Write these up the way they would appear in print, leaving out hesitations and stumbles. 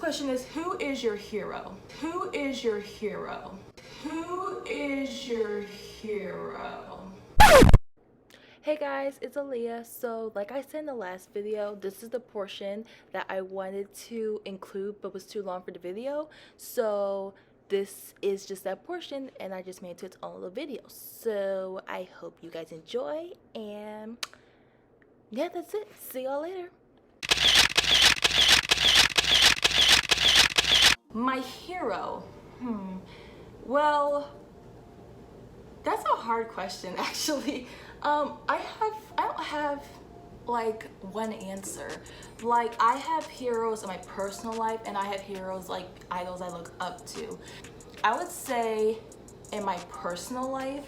question is, who is your hero? Who is your hero? Who is your hero? Hey guys, it's Aaliyah. So like I said in the last video, this is the portion that I wanted to include but was too long for the video. So this is just that portion and I just made it to its own little video. So I hope you guys enjoy, and yeah, that's it. See y'all later. My hero. Well, that's a hard question actually. I don't have like one answer. Like, I have heroes in my personal life and I have heroes, like idols I look up to. I would say in my personal life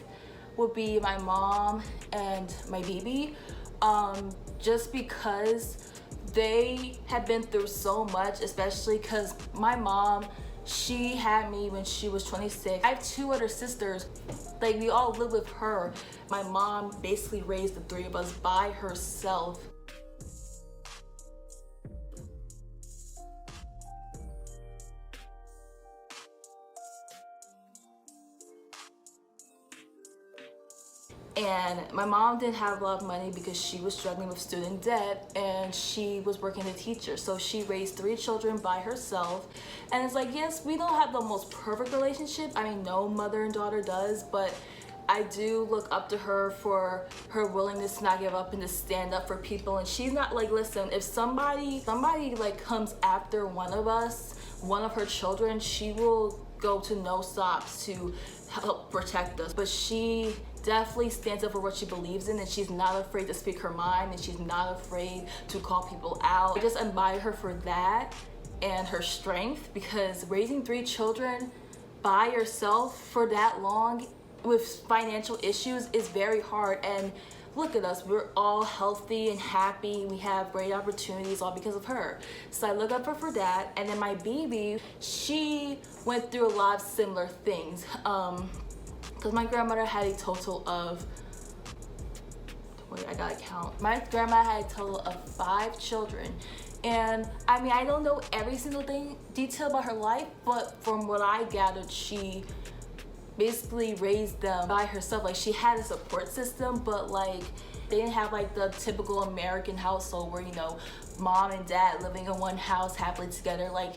would be my mom and my Bibi, just because they have been through so much, especially because my mom, she had me when she was 26. I have two other sisters. Like, we all live with her. My mom basically raised the three of us by herself. And my mom didn't have a lot of money because she was struggling with student debt and she was working as a teacher. So she raised three children by herself. And it's like, yes, we don't have the most perfect relationship. I mean, no mother and daughter does, but I do look up to her for her willingness to not give up and to stand up for people. And she's not like, listen, if somebody like comes after one of us, one of her children, she will go to no stops to help protect us. But she definitely stands up for what she believes in, and she's not afraid to speak her mind, and she's not afraid to call people out. I just admire her for that and her strength, because raising three children by yourself for that long with financial issues is very hard. And look at us, we're all healthy and happy, we have great opportunities, all because of her. So I look up her for that. And then my Bibi, she went through a lot of similar things, because my grandmother had a total of, wait, I gotta count. My grandma had a total of 5 children. And I mean, I don't know every single detail about her life, but from what I gathered, she basically raised them by herself. Like, she had a support system, but like, they didn't have like the typical American household where, you know, mom and dad living in one house happily together. Like,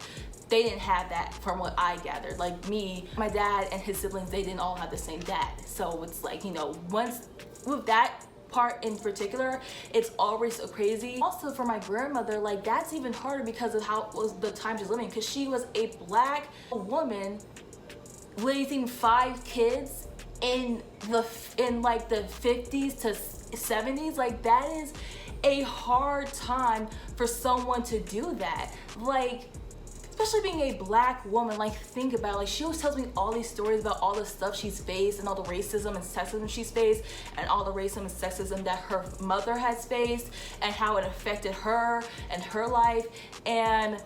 they didn't have that from what I gathered. Like me, my dad and his siblings, they didn't all have the same dad. So it's like, you know, once with that part in particular, it's always so crazy. Also for my grandmother, like, that's even harder because of how was the time she's living, because she was a black woman raising 5 kids in like the 50s to 70s. Like, that is a hard time for someone to do that. Like, especially being a black woman. Like, think about it. Like, she always tells me all these stories about all the stuff she's faced and all the racism and sexism she's faced and all the racism and sexism that her mother has faced and how it affected her and her life. And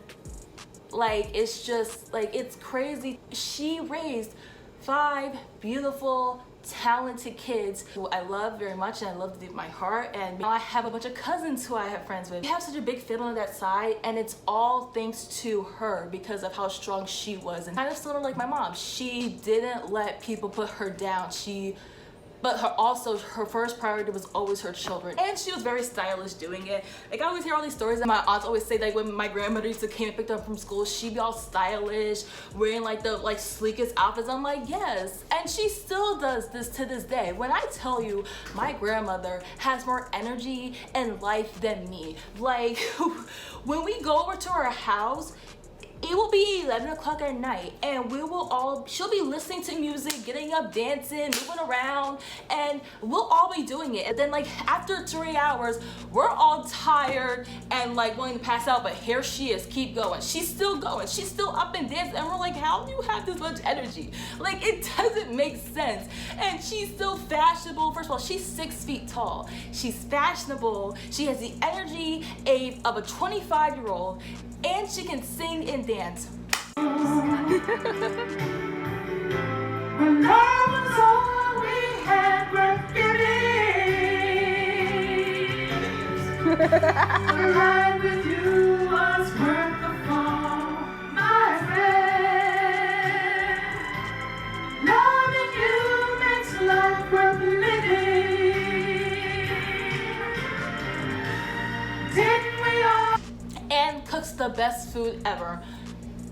like, it's just like, it's crazy. She raised 5 beautiful, talented kids who I love very much and I love to deep my heart. And now I have a bunch of cousins who I have friends with. We have such a big family on that side, and it's all thanks to her because of how strong she was. And kind of sort of like my mom, she didn't let people put her down. But her first priority was always her children. And she was very stylish doing it. Like, I always hear all these stories that my aunts always say, like, when my grandmother used to came and picked up from school, she'd be all stylish, wearing like the sleekest outfits. I'm like, yes. And she still does this to this day. When I tell you, my grandmother has more energy and life than me. Like, when we go over to her house, it will be 11 o'clock at night and she'll be listening to music, getting up, dancing, moving around, and we'll all be doing it. And then like after 3 hours, we're all tired and like wanting to pass out, but here she is, keep going. She's still going, she's still up and dancing, and we're like, how do you have this much energy? Like, it doesn't make sense. And she's still fashionable. First of all, she's 6 feet tall. She's fashionable. She has the energy of a 25-year-old, and she can sing and dance. When love was all we had, but it is. The ride with you was worth the fall. best food ever.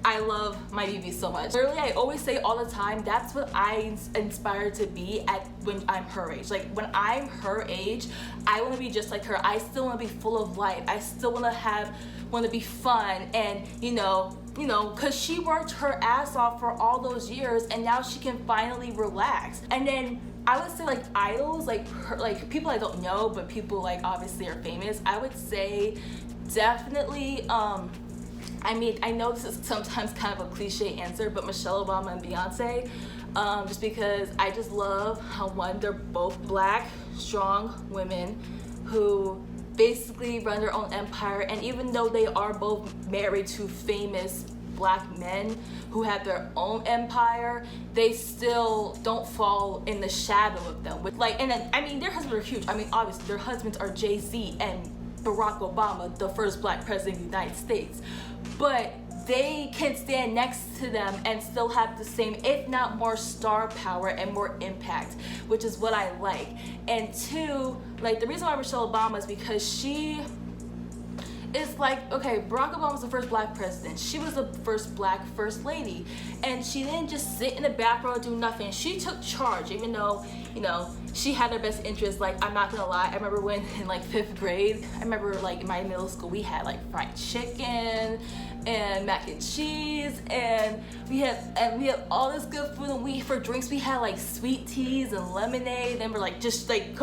I love my Bibi so much. Literally, I always say all the time, that's what I inspire to be at when I'm her age. Like when I'm her age, I want to be just like her. I still want to be full of life. I still want to be fun, and because she worked her ass off for all those years, and now she can finally relax. And then I would say like idols, like people I don't know, but people like obviously are famous. I would say definitely. I mean, I know this is sometimes kind of a cliche answer, but Michelle Obama and Beyonce, just because I just love how, one, they're both black, strong women who basically run their own empire, and even though they are both married to famous black men who have their own empire, they still don't fall in the shadow of them. And then, I mean, their husbands are huge. I mean, obviously, their husbands are Jay-Z and Barack Obama, the first black president of the United States. But they can stand next to them and still have the same, if not more, star power and more impact, which is what I like. And two, like the reason why Michelle Obama is because she is like, okay, Barack Obama was the first black president. She was the first black first lady. And she didn't just sit in the back row and do nothing. She took charge, even though, she had her best interest. Like, I'm not gonna lie, I remember when in like 5th grade, I remember like in my middle school, we had like fried chicken and mac and cheese, and we had all this good food, and for drinks we had like sweet teas and lemonade, and we're like just like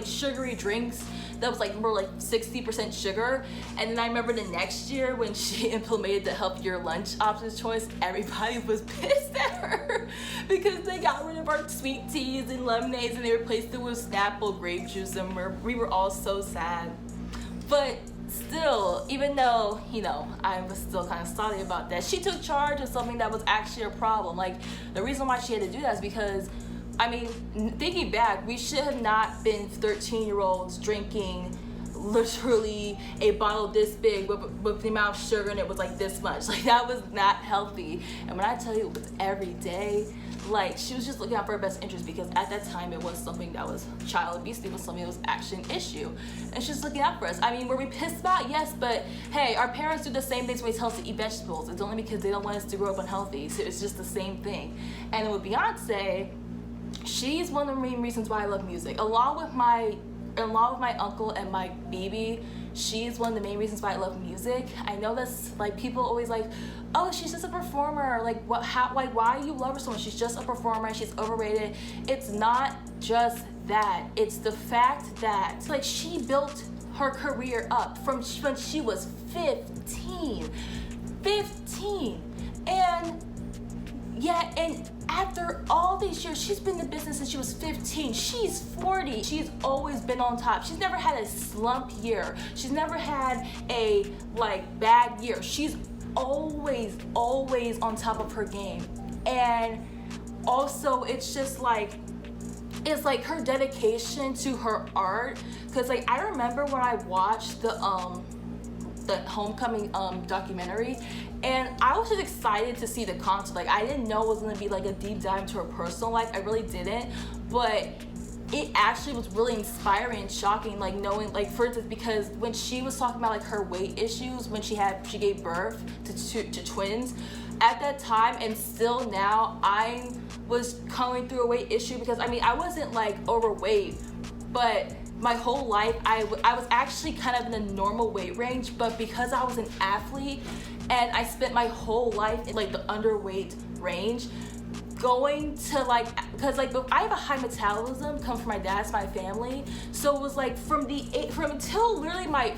sugary drinks that was like more like 60% sugar. And then I remember the next year when she implemented the healthier lunch options choice, everybody was pissed at her because they got rid of our sweet teas and lemonades and they replaced it with Snapple grape juice, and we were all so sad. But still, even though, I was still kind of salty about that, she took charge of something that was actually a problem. Like, the reason why she had to do that is because, I mean, thinking back, we should have not been 13-year-olds drinking literally a bottle this big with the amount of sugar, and it was like this much. Like, that was not healthy. And when I tell you it was every day, like, she was just looking out for her best interest, because at that time it was something that was, child obesity was something that was actually an issue, and she's looking out for us. I mean, were we pissed about? Yes, but hey, our parents do the same things when they tell us to eat vegetables. It's only because they don't want us to grow up unhealthy. So it's just the same thing. And then with Beyonce, she's one of the main reasons why I love music, along with my uncle and my Bibi. She's one of the main reasons why I love music. I know that's like, people always like, oh, she's just a performer. Like, why you love her so much? She's just a performer. She's overrated. It's not just that. It's the fact that like she built her career up from when she was 15, and yeah, and after all these years, she's been in the business since she was 15. She's 40. She's always been on top. She's never had a slump year. She's never had a bad year. She's always on top of her game. And also, it's just it's like her dedication to her art. Because I remember when I watched the Homecoming documentary, and I was just excited to see the concert. Like, I didn't know it was gonna be like a deep dive into her personal life. I really didn't, but it actually was really inspiring and shocking, like knowing, like, for instance, because when she was talking about like her weight issues when she gave birth to twins, at that time and still now, I was going through a weight issue, because I mean, I wasn't like overweight, but my whole life, I was actually kind of in the normal weight range, but because I was an athlete and I spent my whole life in like the underweight range, going to because I have a high metabolism, comes from my dad's, my family, so it was like from until literally my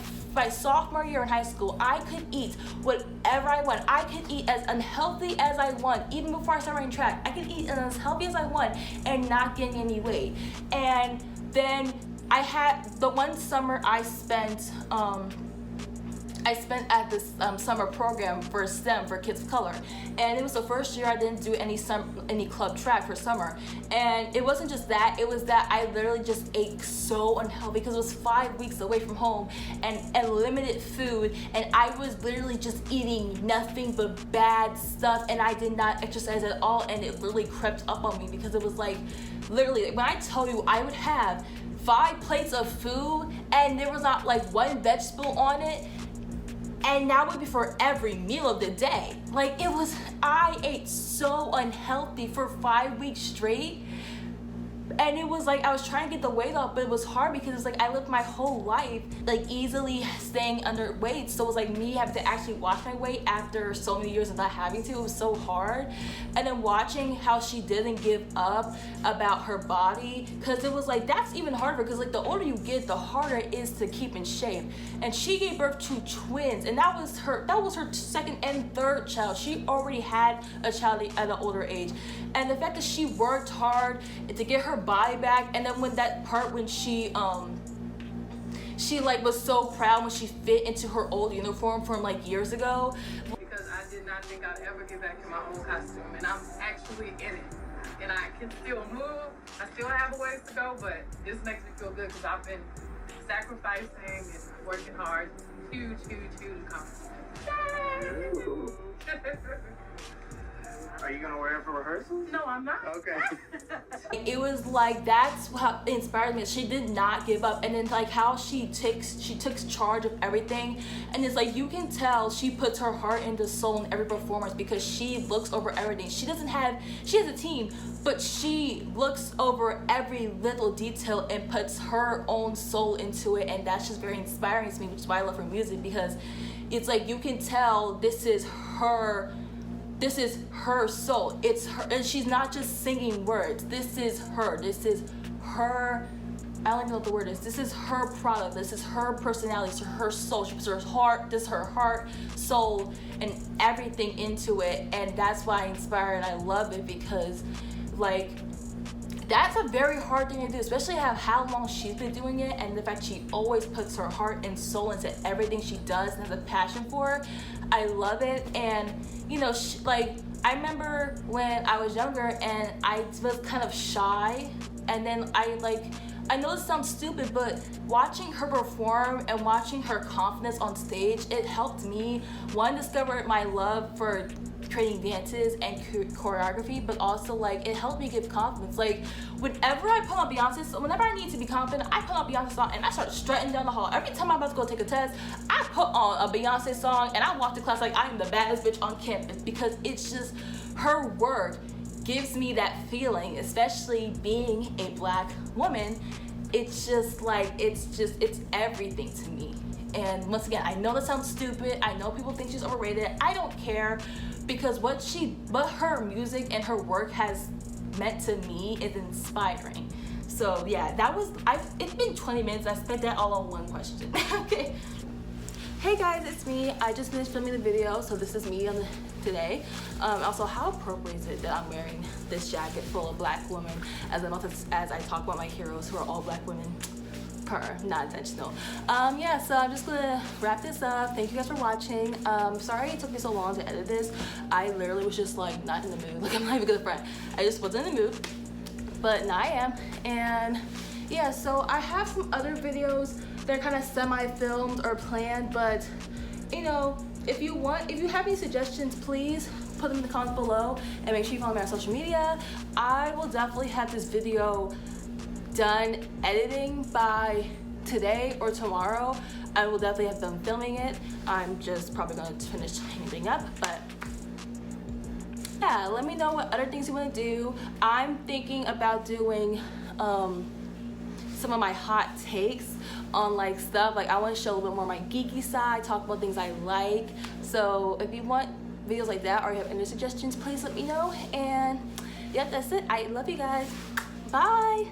sophomore year in high school, I could eat whatever I want. I could eat as unhealthy as I want. Even before I started running track, I could eat as healthy as I want and not gain any weight. And then I had the one summer I spent at this summer program for STEM, for kids of color, and it was the first year I didn't do any club track for summer. And it wasn't just that, it was that I literally just ate so unhealthy, because it was 5 weeks away from home and limited food, and I was literally just eating nothing but bad stuff, and I did not exercise at all, and it literally crept up on me, because it was like, literally, when I tell you, I would have 5 plates of food and there was not like one vegetable on it. and that would be for every meal of the day. Like, it was, I ate so unhealthy for 5 weeks straight. And it was like I was trying to get the weight off, but it was hard because it's like I lived my whole life like easily staying underweight. So it was like me having to actually watch my weight after so many years of not having to. It was so hard. And then watching how she didn't give up about her body, because it was like that's even harder, because like the older you get, the harder it is to keep in shape. And she gave birth to twins, and that was her second and third child. She already had a child at an older age. And the fact that she worked hard to get her body back, and then when that part when she like was so proud when she fit into her old uniform from like years ago. Because I did not think I'd ever get back in my old costume, and I'm actually in it. And I can still move. I still have a ways to go, but this makes me feel good because I've been sacrificing and working hard. Huge, huge, huge accomplishment. Are you gonna wear it for rehearsal? No, I'm not. Okay. It was like that's what inspired me. She did not give up, and then like how she took charge of everything, and it's like you can tell she puts her heart and the soul in every performance because she looks over everything. She has a team, but she looks over every little detail and puts her own soul into it, and that's just very inspiring to me, which is why I love her music, because it's like you can tell this is her soul. It's her, and she's not just singing words. This is her. I don't even know what the word is. This is her product. This is her personality. This is her soul. She puts her heart. This is her heart, soul, and everything into it. And that's why I inspire and I love it, because like that's a very hard thing to do, especially how long she's been doing it, and the fact she always puts her heart and soul into everything she does and has a passion for. I love it. And you know, like I remember when I was younger and I was kind of shy, and then I know this sounds stupid, but watching her perform and watching her confidence on stage, it helped me, one, discover my love for creating dances and choreography, but also like it helped me give confidence. Like whenever I put on Beyonce song, whenever I need to be confident, I put on Beyonce song and I start strutting down the hall. Every time I'm about to go take a test, I put on a Beyonce song and I walk to class like I'm the baddest bitch on campus, because it's just her work gives me that feeling, especially being a Black woman. It's just like it's everything to me. And once again, I know that sounds stupid. I know people think she's overrated. I don't care, because what her music and her work has meant to me is inspiring. So yeah, it's been 20 minutes. I spent that all on one question. Okay. Hey guys, it's me. I just finished filming the video, so this is me today. Also, how appropriate is it that I'm wearing this jacket full of Black women as I talk about my heroes who are all Black women? Not intentional. Yeah, so I'm just gonna wrap this up. Thank you guys for watching. Sorry it took me so long to edit this. I literally was just like not in the mood. Like I'm not even a good friend. I just wasn't in the mood, but now I am. And yeah, so I have some other videos that are kind of semi-filmed or planned, but you know, if you have any suggestions, please put them in the comments below, and make sure you follow me on social media. I will definitely have this video done editing by today or tomorrow. I will definitely have them filming it. I'm just probably going to finish anything up, but yeah, let me know what other things you want to do. I'm thinking about doing some of my hot takes on like stuff. Like I want to show a little bit more my geeky side, talk about things I like. So if you want videos like that, or you have any suggestions, please let me know. And yep, that's it. I love you guys. Bye.